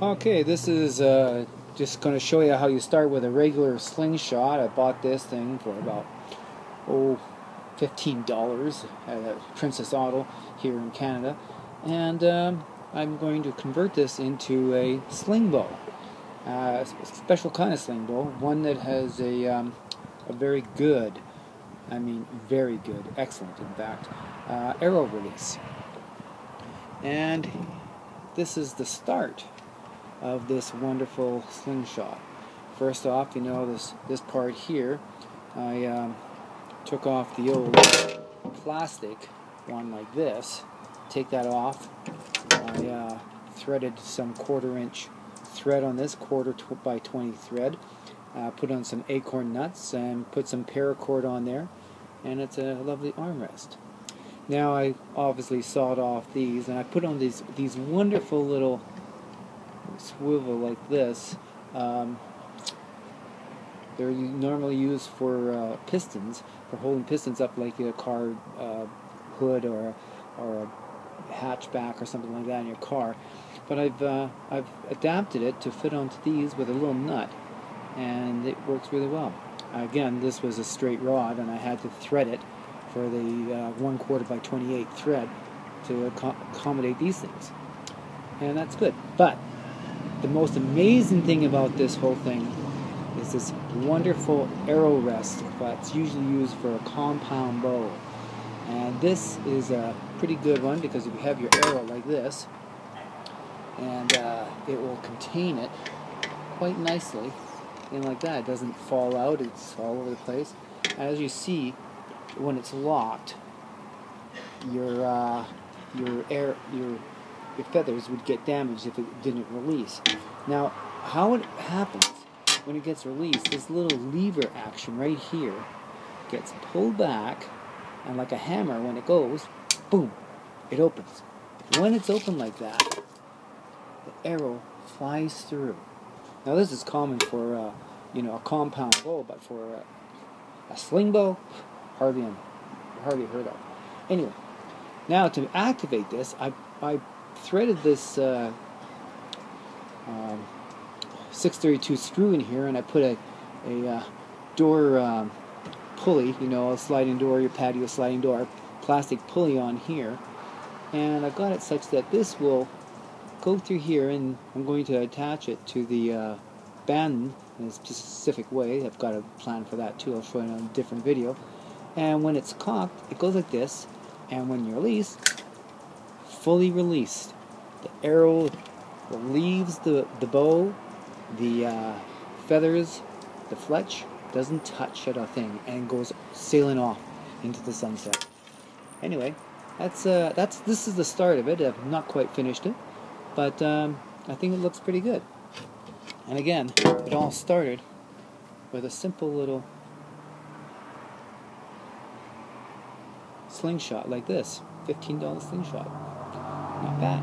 Okay, this is just going to show you how you start with a regular slingshot. I bought this thing for about $15 at a Princess Auto here in Canada, and I'm going to convert this into a slingbow, a special kind of slingbow, one that has a very good, I mean very good, excellent in fact, arrow release. And this is the start of this wonderful slingshot. First off, you know, this part here, I took off the old plastic one like this. Take that off. I threaded some 1/4-inch thread on this, quarter by 20 thread. Put on some acorn nuts and put some paracord on there, and it's a lovely armrest. Now I obviously sawed off these, and I put on these wonderful little swivel like this. They're normally used for pistons, for holding pistons up like a car hood or a hatchback or something like that in your car. But I've adapted it to fit onto these with a little nut, and it works really well. Again, this was a straight rod, and I had to thread it for the 1/4 by 28 thread to accommodate these things, and that's good. But the most amazing thing about this whole thing is this wonderful arrow rest that's usually used for a compound bow. And this is a pretty good one, because if you have your arrow like this, and it will contain it quite nicely, and like that, it doesn't fall out, it's all over the place. As you see, when it's locked, your feathers would get damaged if it didn't release. Now, how it happens when it gets released, this little lever action right here gets pulled back, and like a hammer, when it goes, boom, it opens. When it's open like that, the arrow flies through. Now this is common for a compound bow, but for a sling bow, hardly heard of. Anyway, now to activate this, I threaded this 632 screw in here, and I put a door pulley, a sliding door, your patio sliding door, plastic pulley on here, and I've got it such that this will go through here, and I'm going to attach it to the band in a specific way. I've got a plan for that too. I'll show you in a different video. And when it's cocked, it goes like this, and when you're released, fully released, the arrow leaves the bow, the feathers, the fletch doesn't touch a thing, and goes sailing off into the sunset. Anyway, this is the start of it. I've not quite finished it, but I think it looks pretty good. And again, it all started with a simple little slingshot like this, $15 slingshot. Not bad.